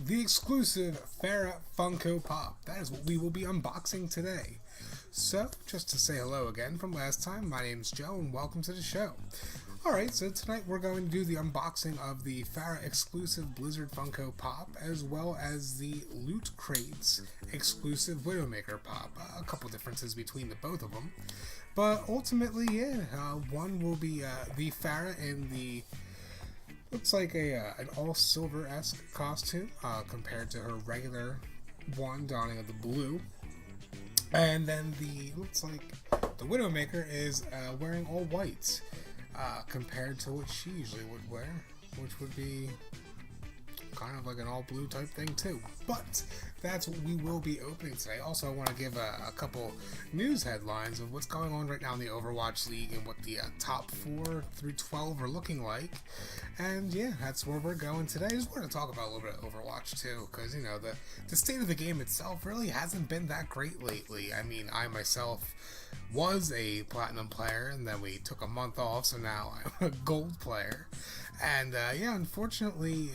the exclusive Farah Funko Pop. That is what we will be unboxing today. So, just to say hello again from last time, my name's Joe and welcome to the show. Alright, so tonight we're going to do the unboxing of the Farah exclusive Blizzard Funko Pop, as well as the Loot Crates exclusive Widowmaker Pop. A couple differences between the both of them. But ultimately, one will be the Farah in the looks like an all-silver-esque costume compared to her regular one donning of the blue. And then looks like the Widowmaker is wearing all white compared to what she usually would wear, which would be kind of like an all-blue type thing too. But that's what we will be opening today. Also, I want to give a couple news headlines of what's going on right now in the Overwatch League and what the top 4 through 12 are looking like. And yeah, that's where we're going today. I just want to talk about a little bit of Overwatch too, because you know the state of the game itself really hasn't been that great lately. I mean, I myself was a platinum player, and then we took a month off, so now I'm a gold player. And yeah, unfortunately,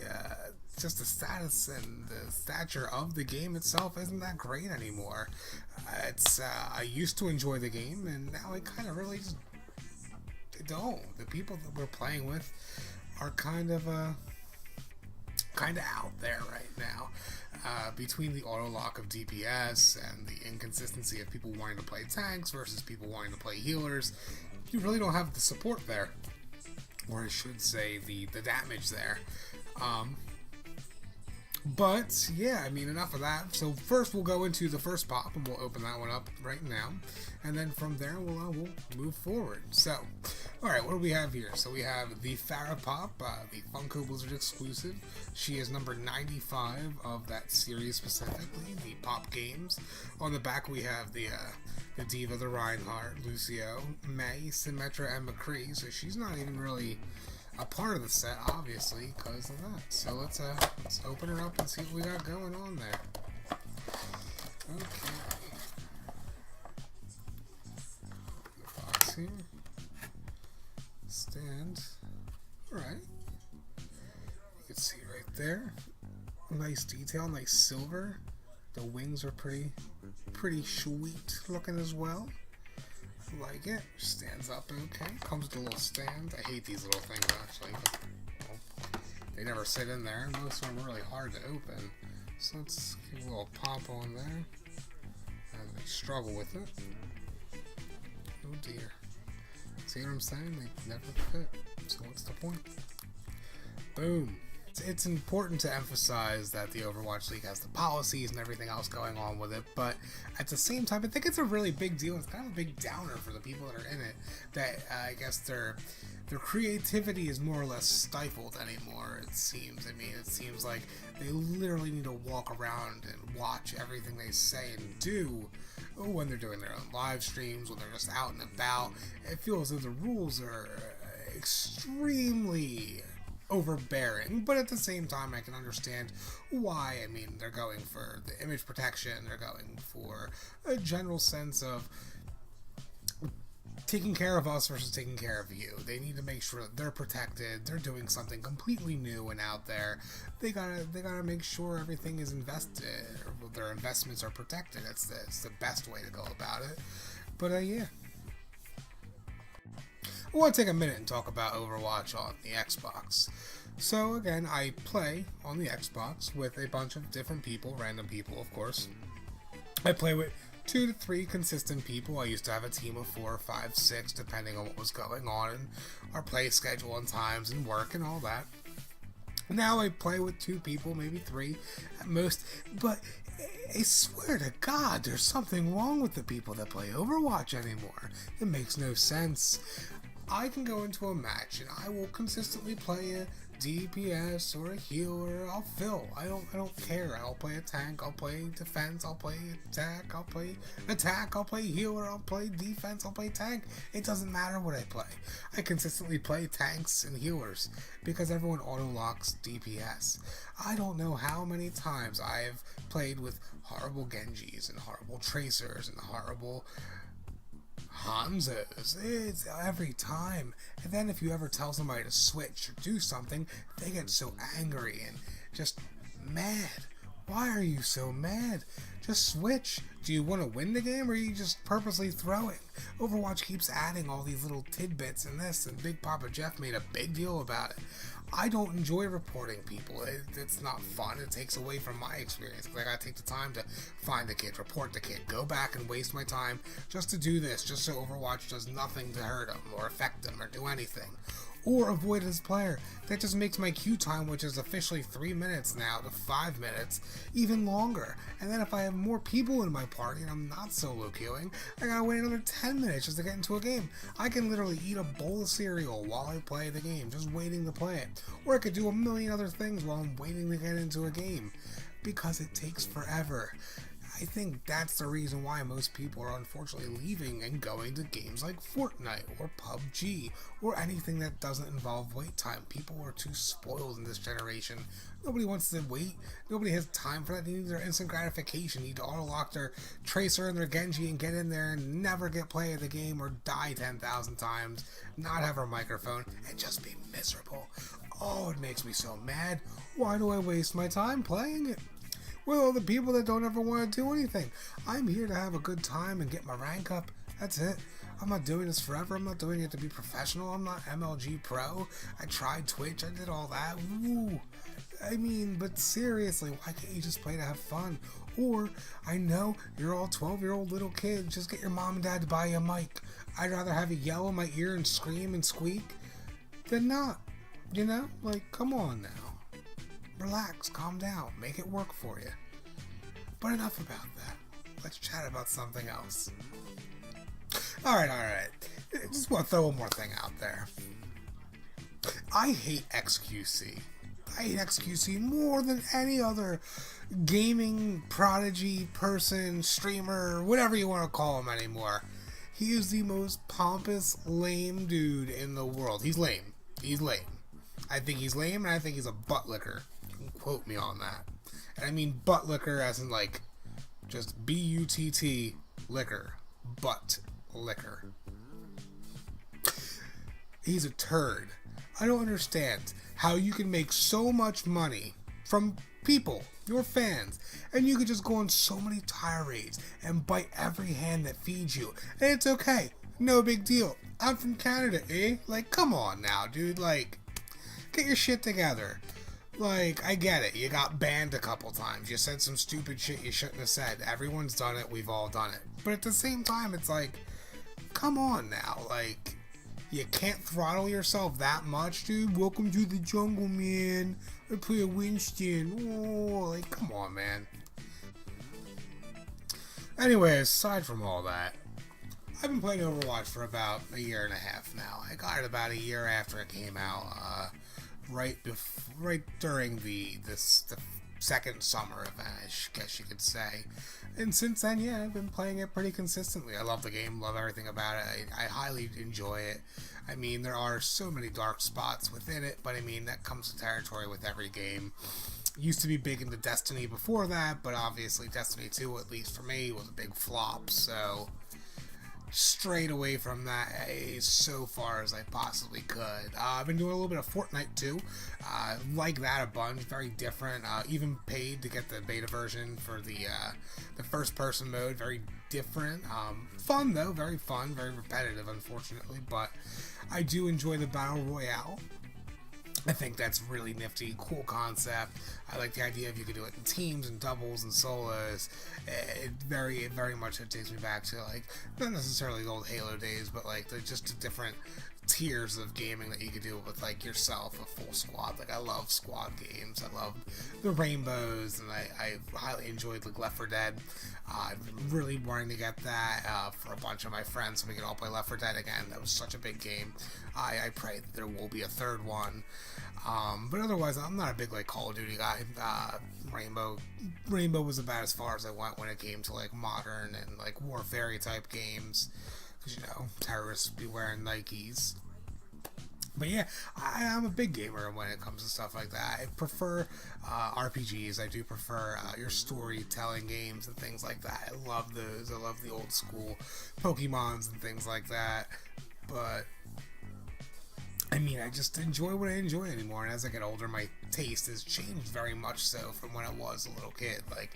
just the status and the stature of the game itself isn't that great anymore. I used to enjoy the game, and now I kind of really just don't. The people that we're playing with are kind of out there right now. Between the auto lock of DPS and the inconsistency of people wanting to play tanks versus people wanting to play healers, you really don't have the support there, or I should say the damage there. But yeah, I mean, enough of that. So first we'll go into the first pop, and we'll open that one up right now, and then from there we'll move forward. So, alright, what do we have here? So we have the Farah Pop, the Funko Blizzard exclusive. She is number 95 of that series specifically, the Pop games. On the back we have the Diva, the Reinhardt, Lucio, May, Symmetra, and McCree. So she's not even really a part of the set, obviously, because of that. So let's open her up and see what we got going on there. Okay. Box here. Stand. Alright. You can see right there. Nice detail, nice silver. The wings are pretty sweet looking as well. Like it. Stands up okay. Comes with a little stand. I hate these little things actually. They never sit in there. Most of them are really hard to open. So let's give a little pop on there. As I struggle with it. Oh dear. See what I'm saying? They never fit. So what's the point? Boom. It's important to emphasize that the Overwatch League has the policies and everything else going on with it, but at the same time, I think it's a really big deal. It's kind of a big downer for the people that are in it, that I guess their creativity is more or less stifled anymore, it seems. I mean, it seems like they literally need to walk around and watch everything they say and do when they're doing their own live streams, when they're just out and about. It feels as though the rules are extremely overbearing, but at the same time I can understand why. I mean, they're going for the image protection, they're going for a general sense of taking care of us versus taking care of you. They need to make sure that they're protected, they're doing something completely new and out there. They gotta make sure everything is invested, or their investments are protected. It's the best way to go about it. But yeah, I want to take a minute and talk about Overwatch on the Xbox. So again, I play on the Xbox with a bunch of different people, random people of course. I play with 2 to 3 consistent people. I used to have a team of 4, 5, 6, depending on what was going on and our play schedule and times and work and all that. Now I play with 2 people, maybe 3 at most, but I swear to God, there's something wrong with the people that play Overwatch anymore. It makes no sense. I can go into a match and I will consistently play a DPS or a healer. I'll fill. I don't care. I'll play a tank. I'll play defense. I'll play attack. I'll play attack. I'll play healer. I'll play defense. I'll play tank. It doesn't matter what I play. I consistently play tanks and healers because everyone auto locks DPS. I don't know how many times I've played with horrible Genjis and horrible Tracers and horrible Hanzos. It's every time. And then if you ever tell somebody to switch or do something, they get so angry and just mad. Why are you so mad? Just switch. Do you want to win the game, or are you just purposely throwing? Overwatch keeps adding all these little tidbits and this, and Big Papa Jeff made a big deal about it. I don't enjoy reporting people. It's not fun. It takes away from my experience. I gotta take the time to find the kid, report the kid, go back and waste my time just to do this, just so Overwatch does nothing to hurt him or affect him or do anything. Or avoid his player. That just makes my queue time, which is officially 3 minutes now to 5 minutes, even longer. And then if I have more people in my party and I'm not solo queuing, I gotta wait another 10 minutes just to get into a game. I can literally eat a bowl of cereal while I play the game, just waiting to play it. Or I could do a million other things while I'm waiting to get into a game, because it takes forever. I think that's the reason why most people are unfortunately leaving and going to games like Fortnite or PUBG or anything that doesn't involve wait time. People are too spoiled in this generation. Nobody wants to wait. Nobody has time for that. They need their instant gratification. They need to auto-lock their Tracer and their Genji and get in there and never get play of the game or die 10,000 times, not have a microphone, and just be miserable. Oh, it makes me so mad. Why do I waste my time playing it with all the people that don't ever want to do anything? I'm here to have a good time and get my rank up. That's it. I'm not doing this forever. I'm not doing it to be professional. I'm not MLG Pro. I tried Twitch. I did all that. Woo. I mean, but seriously, why can't you just play to have fun? Or, I know you're all 12-year-old little kids. Just get your mom and dad to buy you a mic. I'd rather have you yell in my ear and scream and squeak than not. You know? Like, come on now. Relax, calm down, make it work for you. But enough about that. Let's chat about something else. Alright. Just want to throw one more thing out there. I hate XQC. I hate XQC more than any other gaming prodigy person, streamer, whatever you want to call him anymore. He is the most pompous, lame dude in the world. He's lame. He's lame. I think he's lame, and I think he's a butt licker. Quote me on that. And I mean butt licker as in like just B-U-T-T liquor. Butt liquor. He's a turd. I don't understand how you can make so much money from people, your fans, and you could just go on so many tirades and bite every hand that feeds you. And it's okay. No big deal. I'm from Canada, eh? Like, come on now, dude. Like, get your shit together. Like, I get it. You got banned a couple times. You said some stupid shit you shouldn't have said. Everyone's done it. We've all done it. But at the same time, it's like, come on now. Like, you can't throttle yourself that much, dude. Welcome to the jungle, man. I play a Winston. Oh, like, come on, man. Anyway, aside from all that, I've been playing Overwatch for about a year and a half now. I got it about a year after it came out, right during the second summer event, I guess you could say. And since then, yeah, I've been playing it pretty consistently. I love the game, love everything about it. I highly enjoy it. I mean, there are so many dark spots within it, but I mean, that comes to territory with every game. Used to be big into Destiny before that, but obviously Destiny 2, at least for me, was a big flop, so strayed away from that as so far as I possibly could. I've been doing a little bit of Fortnite too. Like that a bunch. Very different. Even paid to get the beta version for the first person mode. Very different. Fun though. Very fun. Very repetitive, unfortunately. But I do enjoy the Battle Royale. I think that's really nifty, cool concept. I like the idea of you could do it in teams and doubles and solos. It very much takes me back to, like, not necessarily the old Halo days, but like just the different tiers of gaming that you could do with like yourself, a full squad. Like, I love squad games. I love the rainbows, and I highly enjoyed like Left 4 Dead. I've been really wanting to get that for a bunch of my friends so we can all play Left 4 Dead again. That was such a big game. I pray that there will be a third one. But otherwise, I'm not a big like Call of Duty guy. Rainbow was about as far as I went when it came to like modern and like warfare type games, because you know, terrorists be wearing Nikes. But yeah, I'm a big gamer when it comes to stuff like that. I prefer RPGs. I do prefer your storytelling games and things like that. I love those. I love the old school Pokemons and things like that. But I mean, I just enjoy what I enjoy anymore, and as I get older, my taste has changed very much so from when I was a little kid. Like,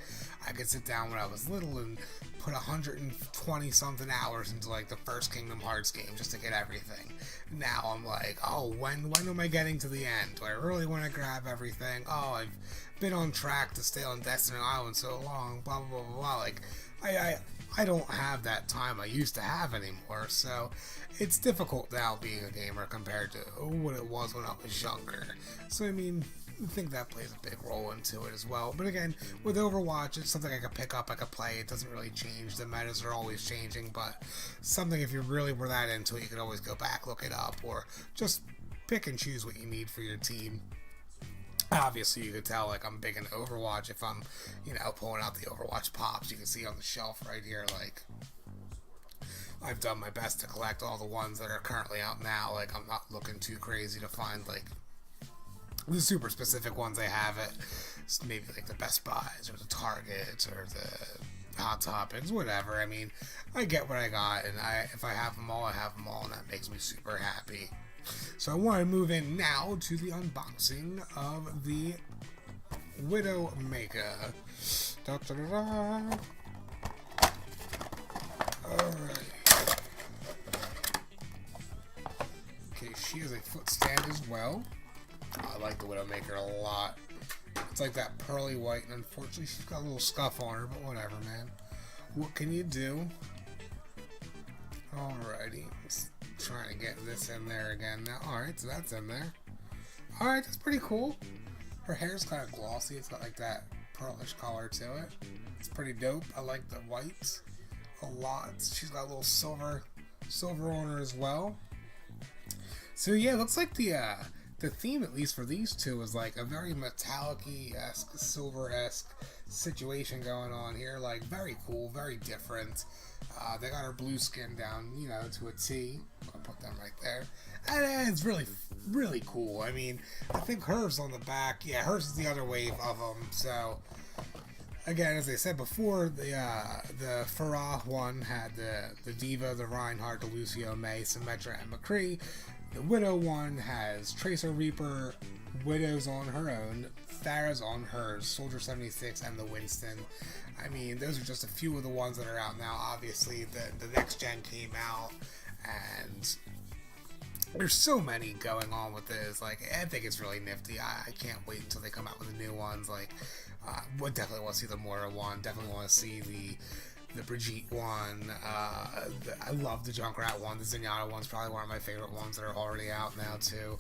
I could sit down when I was little and put 120 something hours into like the first Kingdom Hearts game just to get everything. Now I'm like, oh, when am I getting to the end? Do I really want to grab everything? Oh, I've been on track to stay on Destiny Island so long, blah blah blah blah blah. Like, I don't have that time I used to have anymore, so it's difficult now being a gamer compared to what it was when I was younger. So I mean, I think that plays a big role into it as well. But again, with Overwatch, it's something I could pick up, I could play. It doesn't really change. The metas are always changing, but something if you really were that into it, you could always go back, look it up, or just pick and choose what you need for your team. Obviously, you could tell, like, I'm big into Overwatch if I'm, pulling out the Overwatch pops. You can see on the shelf right here, like, I've done my best to collect all the ones that are currently out now. Like, I'm not looking too crazy to find, like, the super specific ones I have at maybe, like, the Best Buys or the Targets or the Hot Topics, whatever. I mean, I get what I got, and if I have them all, I have them all, and that makes me super happy. So I want to move in now to the unboxing of the Widowmaker. Da, da, da, da. Alright. Okay, she has a foot stand as well. I like the Widowmaker a lot. It's like that pearly white, and unfortunately she's got a little scuff on her, but whatever, man. What can you do? Alrighty. Trying to get this in there again now. Alright, so that's in there. Alright, that's pretty cool. Her hair's kind of glossy. It's got like that pearlish color to it. It's pretty dope. I like the whites a lot. She's got a little silver on her as well. So yeah, it looks like the theme, at least for these two, is like a very metallic-y-esque, silver-esque situation going on here. Like, very cool, very different. They got her blue skin down, to a T. I'll put them right there. And it's really, really cool. I mean, I think hers on the back, yeah, hers is the other wave of them. So, again, as I said before, the Farah one had the Diva, the Reinhardt, the Lucio, May, Symmetra, and McCree. The Widow one has Tracer, Reaper, Widow's on her own, Pharah's on hers, Soldier 76, and the Winston. I mean, those are just a few of the ones that are out now. Obviously, the next gen came out, and there's so many going on with this. Like, I think it's really nifty. I can't wait until they come out with the new ones. Like, would definitely want to see the Moira one. Definitely want to see the Brigitte one. I love the Junkrat one. The Zenyatta one's probably one of my favorite ones that are already out now too.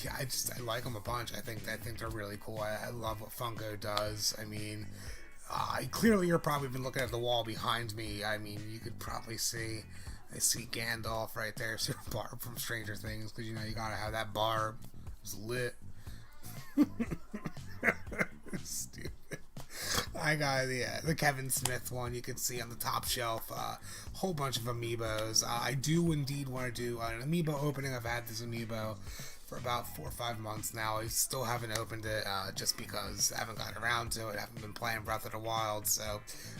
Yeah, I like them a bunch. I think they're really cool. I love what Funko does. I mean, clearly you're probably been looking at the wall behind me. I mean, you could probably see. I see Gandalf right there, Sir Barb from Stranger Things, because you gotta have that Barb. It's lit. Stupid. I got the Kevin Smith one you can see on the top shelf. Whole bunch of amiibos. I do indeed want to do an amiibo opening. I've had this amiibo for about 4 or 5 months now. I still haven't opened it just because I haven't gotten around to it. I haven't been playing Breath of the Wild, so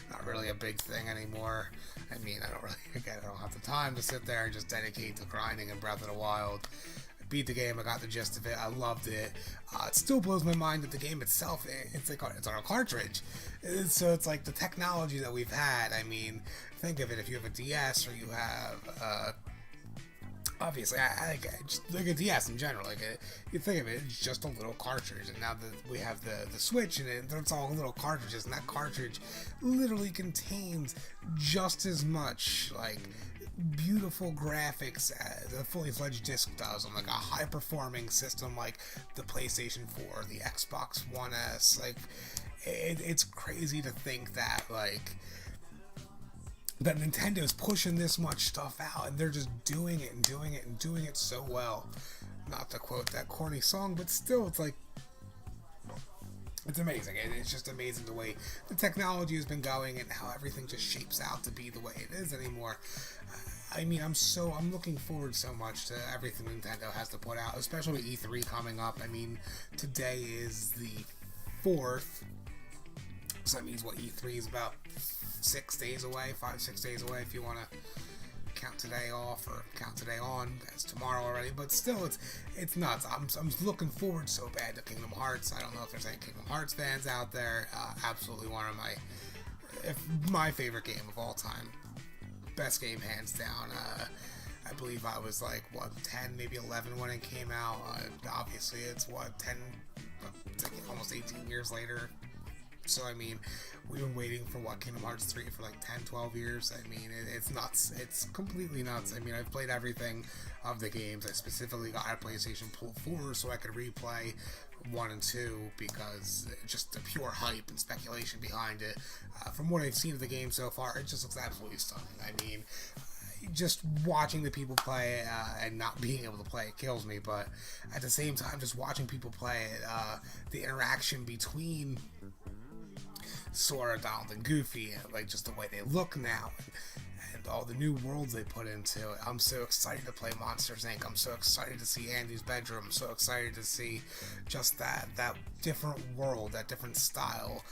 not really a big thing anymore. I mean, I don't have the time to sit there and just dedicate to grinding in Breath of the Wild. Beat the game, I got the gist of it, I loved it. It still blows my mind that the game itself, it's on a cartridge. So it's like the technology that we've had. I mean, think of it, if you have a DS or you have, obviously, I just like a DS in general, you think of it, it's just a little cartridge, and now that we have the Switch, and it's all little cartridges, and that cartridge literally contains just as much, like, beautiful graphics as a fully fledged disc does on like a high performing system like the PlayStation 4, the Xbox One S. Like, it's crazy to think that that Nintendo's pushing this much stuff out, and they're just doing it and doing it and doing it so well. Not to quote that corny song, but still, it's like, it's amazing. It's just amazing the way the technology has been going and how everything just shapes out to be the way it is anymore. I mean, I'm looking forward so much to everything Nintendo has to put out, especially with E3 coming up. I mean, today is the 4th, so that means what, E3 is about 6 days away, 5-6 days away if you want to count today off or count today on. It's tomorrow already, but still, it's nuts. I'm looking forward so bad to Kingdom Hearts. I don't know if there's any Kingdom Hearts fans out there. Absolutely one of my favorite game of all time. Best game, hands down. I believe I was like, 10, maybe 11 when it came out. Obviously, it's 10, almost 18 years later. So, I mean, we've been waiting for, Kingdom Hearts 3 for like 10, 12 years. I mean, it's nuts. It's completely nuts. I mean, I've played everything of the games. I specifically got a PlayStation 4 so I could replay 1 and 2 because just the pure hype and speculation behind it. From what I've seen of the game so far, it just looks absolutely stunning. I mean, just watching the people play it and not being able to play it kills me, but at the same time, just watching people play it, the interaction between Sora, Donald, and Goofy, and like just the way they look now, and all the new worlds they put into it. I'm so excited to play Monsters Inc. I'm so excited to see Andy's bedroom. I'm so excited to see just that different world, that different style.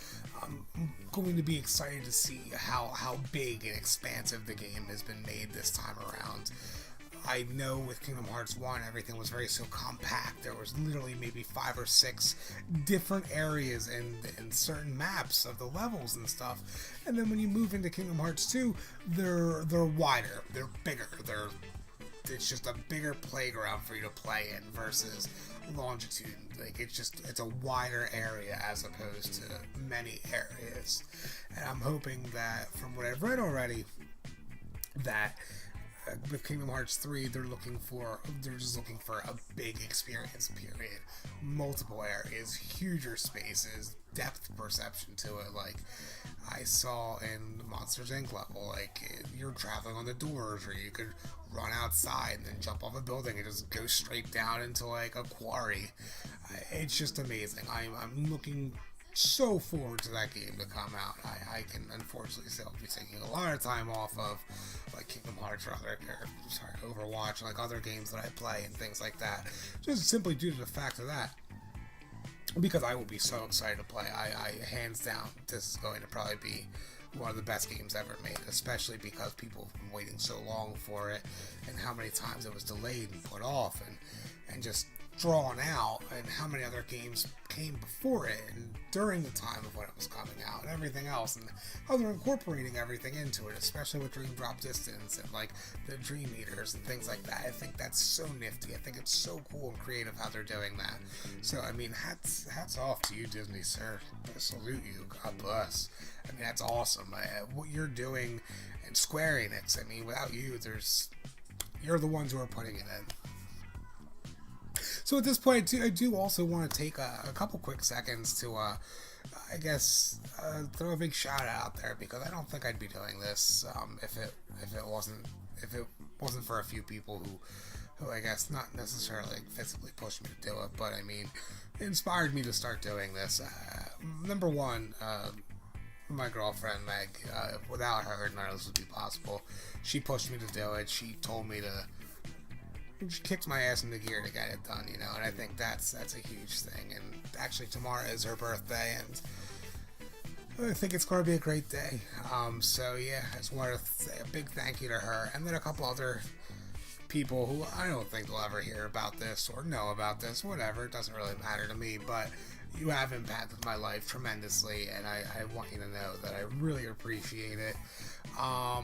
I'm going to be excited to see how big and expansive the game has been made this time around. I know with Kingdom Hearts 1, everything was so compact. There was literally maybe 5 or 6 different areas and certain maps of the levels and stuff. And then when you move into Kingdom Hearts 2, they're wider, they're bigger, it's just a bigger playground for you to play in versus Longitude. Like, it's a wider area as opposed to many areas. And I'm hoping that, from what I've read already, that with Kingdom Hearts 3, they're just looking for a big experience, period. Multiple areas, huger spaces, depth perception to it. Like I saw in Monsters Inc. level, like you're traveling on the doors, or you could run outside and then jump off a building and just go straight down into like a quarry. It's just amazing. I'm looking so forward to that game to come out. I can unfortunately say I'll be taking a lot of time off of like Kingdom Hearts or Overwatch, like other games that I play and things like that, just simply due to the fact of that, because I will be so excited to play. I hands down, this is going to probably be one of the best games ever made, especially because people have been waiting so long for it, and how many times it was delayed and put off and just drawn out, and how many other games came before it and during the time of when it was coming out and everything else, and how they're incorporating everything into it, especially with Dream Drop Distance and like the Dream Eaters and things like that. I think that's so nifty. I think it's so cool and creative how they're doing that. So I mean, hats off to you, Disney, sir. I salute you. God bless. I mean, that's awesome. What you're doing, and Square Enix, I mean, without you, you're the ones who are putting it in. So at this point, I do also want to take a couple quick seconds to, I guess, throw a big shout out there, because I don't think I'd be doing this if it wasn't for a few people who I guess not necessarily physically pushed me to do it, but I mean, inspired me to start doing this. Number one, my girlfriend Meg. Without her, none of this would be possible. She pushed me to do it. She told me to. She kicked my ass into gear to get it done, you know, and I think that's a huge thing. And actually, tomorrow is her birthday, and I think it's going to be a great day. So yeah, I just wanted to say a big thank you to her, and then a couple other people who I don't think will ever hear about this or know about this, whatever. It doesn't really matter to me, but you have impacted my life tremendously, and I want you to know that I really appreciate it.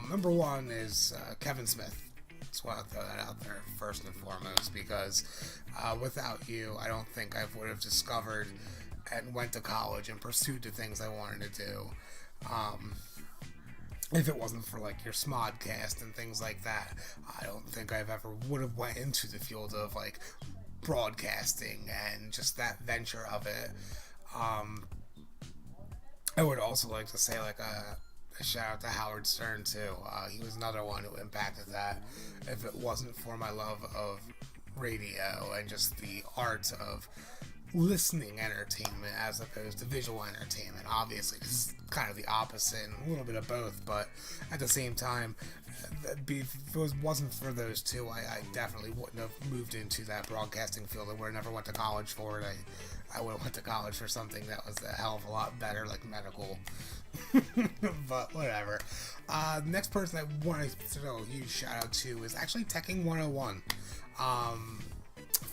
Number one is Kevin Smith. Just want to throw that out there first and foremost, because without you, I don't think I would have discovered and went to college and pursued the things I wanted to do. If it wasn't for like your Smodcast and things like that, I don't think I've ever would have went into the field of like broadcasting and just that venture of it. I would also like to say like a shout out to Howard Stern too. He was another one who impacted that. If it wasn't for my love of radio and just the art of listening entertainment as opposed to visual entertainment, obviously this is kind of the opposite and a little bit of both, but at the same time, if it wasn't for those two, I definitely wouldn't have moved into that broadcasting field. I would have never went to college for it. I would have went to college for something that was a hell of a lot better, like medical. But whatever. Next person I want to throw a huge shout out to is actually Teching 101.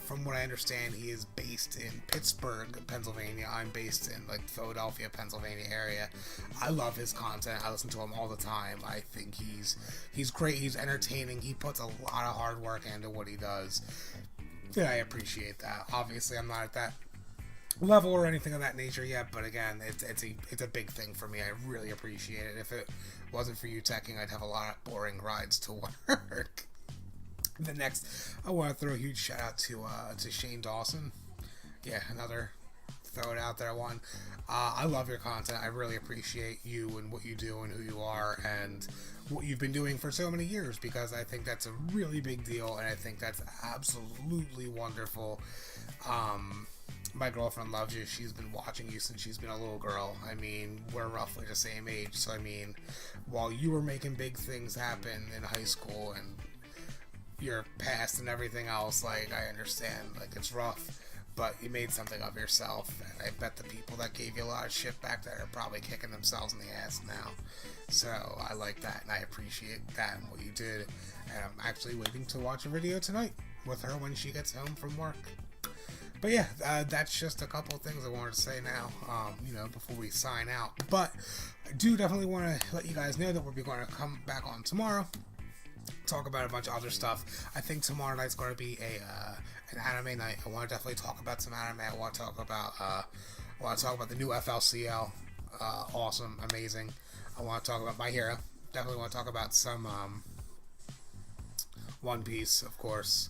From what I understand, he is based in Pittsburgh, Pennsylvania. I'm based in like Philadelphia, Pennsylvania area. I love his content. I listen to him all the time. I think he's great. He's entertaining. He puts a lot of hard work into what he does. Yeah, I appreciate that. Obviously, I'm not at that level or anything of that nature yet, but again, it's a big thing for me. I really appreciate it. If it wasn't for you teching, I'd have a lot of boring rides to work. The next, I want to throw a huge shout out to Shane Dawson. Yeah, another throw it out there one. I love your content. I really appreciate you and what you do and who you are and what you've been doing for so many years, because I think that's a really big deal and I think that's absolutely wonderful. My girlfriend loves you. She's been watching you since she's been a little girl. I mean, we're roughly the same age, so I mean, while you were making big things happen in high school and your past and everything else, like, I understand, like, it's rough, but you made something of yourself, and I bet the people that gave you a lot of shit back there are probably kicking themselves in the ass now. So I like that, and I appreciate that and what you did, and I'm actually waiting to watch a video tonight with her when she gets home from work. But yeah, that's just a couple of things I wanted to say now, before we sign out. But I do definitely want to let you guys know that we'll be going to come back on tomorrow, talk about a bunch of other stuff. I think tomorrow night's going to be an anime night. I want to definitely talk about some anime. I want to talk about the new FLCL. Awesome, amazing. I want to talk about My Hero. Definitely want to talk about some One Piece, of course.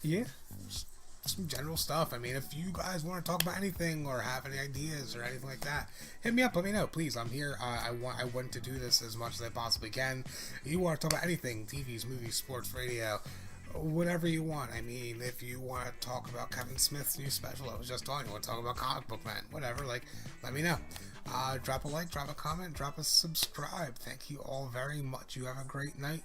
Yeah, just some general stuff. I mean, if you guys want to talk about anything or have any ideas or anything like that, hit me up. Let me know, please. I'm here. I want to do this as much as I possibly can. If you want to talk about anything, TVs, movies, sports, radio, whatever you want. I mean, if you want to talk about Kevin Smith's new special I was just on, you want to talk about Comic Book Man, whatever, like, let me know. Drop a like, drop a comment, drop a subscribe. Thank you all very much. You have a great night.